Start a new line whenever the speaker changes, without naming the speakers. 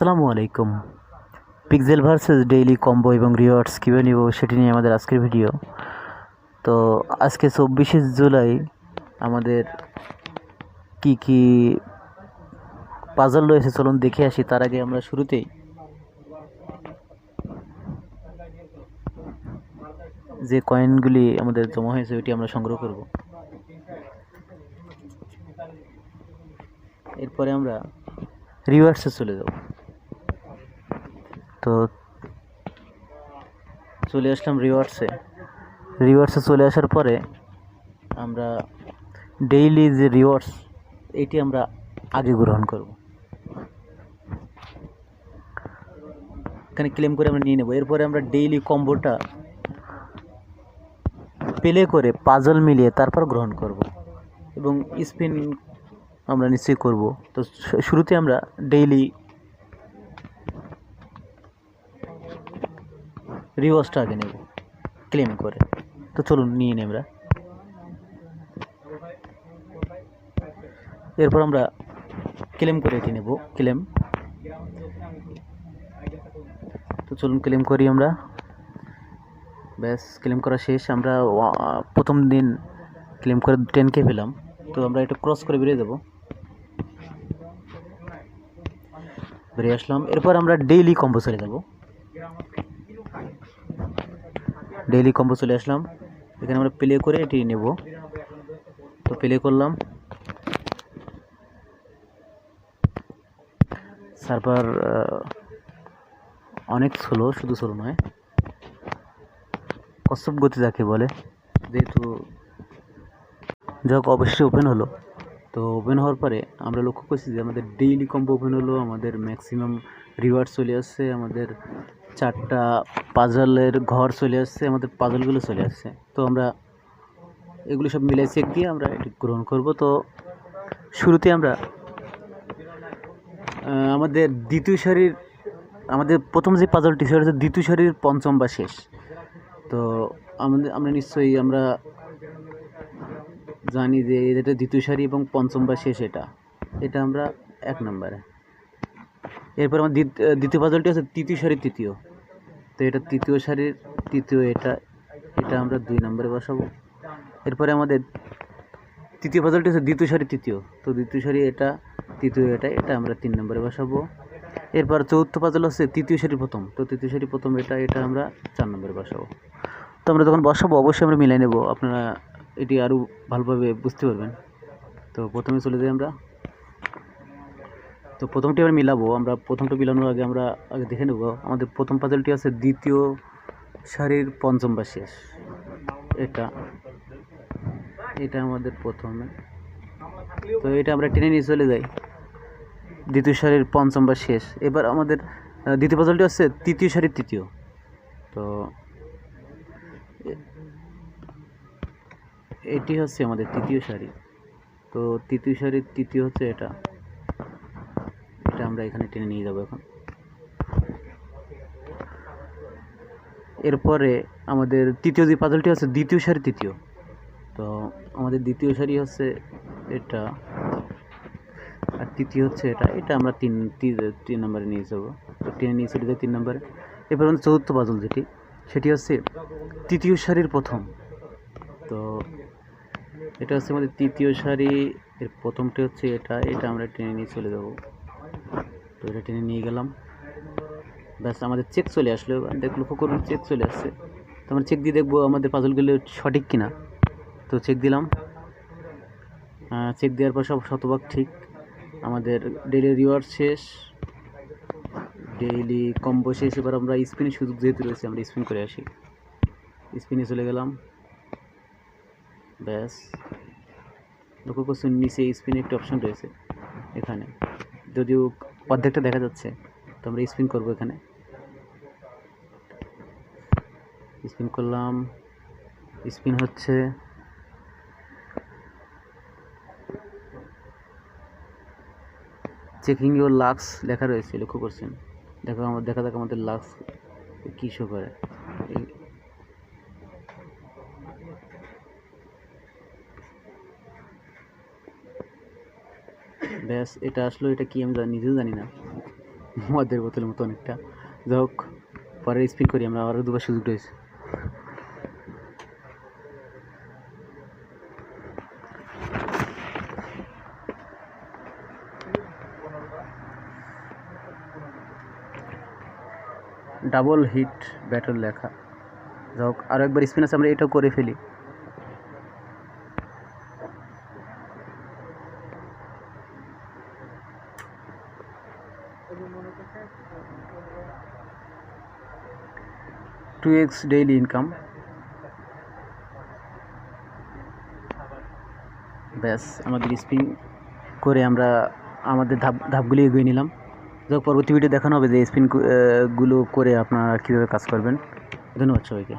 আসসালামু আলাইকুম। Pixel versus daily combo এবং রিওয়ার্ডস কীভাবে নিব সেটি নিয়ে আমাদের আজকের ভিডিও। তো আজকে 24শে জুলাই আমাদের কি কি পাজল রয়েছে চলুন দেখে আসি। তার আগে আমরা শুরুতেই যে কয়েনগুলি আমাদের জমা হয়েছে ওইটি আমরা সংগ্রহ করব। এরপরে আমরা রিওয়ার্ডসে চলে যাব। তো চলে আসলাম রিওয়ার্ডসে চলে আসার পরে আমরা ডেইলি যে রিওয়ার্ডস এটি আমরা আগে গ্রহণ করব। এখানে ক্লেম করে আমরা নিয়ে নেব। এরপরে আমরা ডেইলি কম্বোটা প্লে করে পাজল মিলিয়ে তারপর গ্রহণ করব এবং স্পিন আমরা নিশ্চয়ই করব। তো শুরুতে আমরা ডেইলি রিওয়ার্ডসটা আগে নেব ক্লেম করে। তো চলুন নিয়ে নিই আমরা। এরপর আমরা ক্লেম করে এটি নেব ক্লেম। তো চলুন ক্লেম করি আমরা। ব্যাস ক্লেম করা শেষ। আমরা প্রথম দিন ক্লেম করে 10K পেলাম। তো আমরা এটা ক্রস করে বেরিয়ে যাব, বেরিয়ে আসলাম। এরপর আমরা ডেইলি কম্বো চলে যাব। ডেইলি কম্বো চলে আসলাম। এখানে আমরা প্লে করে এটি নেব। তো প্লে করলাম। সার্ভার অনেক স্লো, শুধু স্লো নয়, কচ্ছপ গতি যাকে বলে। যেহেতু যাক অবশ্যই ওপেন হলো। তো ওপেন হওয়ার পরে আমরা লক্ষ্য করছি যে আমাদের ডেইলি কম্বো ওপেন হলো, আমাদের ম্যাক্সিমাম রিওয়ার্ড চলে আসছে, আমাদের 4টা পাজলের ঘর চলে আসছে, আমাদের পাজলগুলো চলে আসছে। তো আমরা এগুলো সব মিলে চেক দিয়ে আমরা এটি গ্রহণ করব। তো শুরুতে আমরা আমাদের দ্বিতীয় সারির, আমাদের প্রথম যে পাজলটি সেটা হচ্ছে দ্বিতীয় সারির পঞ্চম বা শেষ। তো আমরা নিশ্চয়ই আমরা জানি যে এটা দ্বিতীয় সারি এবং পঞ্চম বা শেষ, এটা আমরা 1 নম্বরে। এরপর আমার দ্বিতীয় পাজলটি আছে তৃতীয় সারির তৃতীয়। তো এটা তৃতীয় সারির তৃতীয়, এটা আমরা 2 নম্বরে বসাবো। এরপরে আমাদের তৃতীয় পাজলটি আছে দ্বিতীয় সারি তৃতীয়। তো দ্বিতীয় সারি এটা, তৃতীয় এটা আমরা 3 নম্বরে বসাবো। এরপর চতুর্থ পাজল হচ্ছে তৃতীয় সারি প্রথম। তো তৃতীয় সারি প্রথম এটা আমরা 4 নম্বরে বসাবো। তো আমরা যখন বসাবো অবশ্যই আমরা মিলাই নেব, আপনারা এটি আরও ভালোভাবে বুঝতে পারবেন। তো প্রথমে চলে যাই আমরা। তো প্রথমটি আমরা মিলাবো। আমরা প্রথমটা মিলানোর আগে আমরা দেখে নেব আমাদের প্রথম পাজলটি আছে দ্বিতীয় সারির পঞ্চম বা শেষ। এটা আমাদের প্রথমে। তো এটা আমরা টেনে নিয়ে চলে যাই দ্বিতীয় সারির পঞ্চম বা শেষ। এবার আমাদের দ্বিতীয় পাজলটি হচ্ছে তৃতীয় সারির তৃতীয়। তো এটি হচ্ছে আমাদের তৃতীয় সারি। তো তৃতীয় সারির তৃতীয় হচ্ছে এটা আমরা এখানে টেনে নিয়ে যাব এখন। এরপরে আমাদের তৃতীয় যে পাজলটি হচ্ছে দ্বিতীয় সারি তৃতীয়। তো আমাদের দ্বিতীয় সারি হচ্ছে এটা, আর তৃতীয় হচ্ছে এটা আমরা 3 নম্বরে নিয়ে যাবো। তো টেনে নিয়ে চলে যাই 3 নম্বরে। এরপর আমাদের চতুর্থ পাজল সেটি হচ্ছে তৃতীয় সারির প্রথম। তো এটা হচ্ছে আমাদের তৃতীয় সারি এর প্রথমটি হচ্ছে এটা আমরা টেনে নিয়ে চলে যাব। তো এটা টেনে নিয়ে গেলাম। ব্যাস আমাদের চেক চলে আসলো। লক্ষ্য করুন চেক চলে আসছে। তো আমরা চেক দিয়ে দেখবো আমাদের পাজলগুলো সঠিক কিনা। তো চেক দিলাম। চেক দেওয়ার পর সব শতভাগ ঠিক। আমাদের ডেইলি রিওয়ার্ড শেষ, ডেইলি কম্বো শেষ। এবার আমরা স্পিনের সুযোগ যেহেতু রয়েছে আমরা স্পিন করে আসি। স্পিনে চলে গেলাম। ব্যাস লক্ষ্য করছেন নিচে স্পিনের একটি অপশান রয়েছে, এখানে যদিও অর্ধেকটা দেখা যাচ্ছে। তো আমরা স্পিন করবো, এখানে স্পিন করলাম। স্পিন হচ্ছে, চেকিং ইউর লাক্স লেখা রয়েছে, লক্ষ্য করছেন। দেখা যাক আমাদের লাক্স কী শো করে। ব্যাস এটা আসলো। এটা কি আমি নিজেও জানি না। মদের বোতলের মতো অনেকটা। যাই হোক, পরে স্পিন করি আমরা, আরও দুবার সুযোগ রয়েছে। ডাবল হিট ব্যাটল লেখা। যাই হোক, আরও একবার স্পিন আছে, আমরা এটাও করে ফেলি। Two x daily income. ব্যাস, আমাদের স্পিন করে আমরা আমাদের ধাপগুলি এগিয়ে নিলাম। যাই হোক, পরবর্তী ভিডিও দেখানো হবে যে স্পিন গুলো করে আপনারা কীভাবে কাজ করবেন। ধন্যবাদ সবাইকে।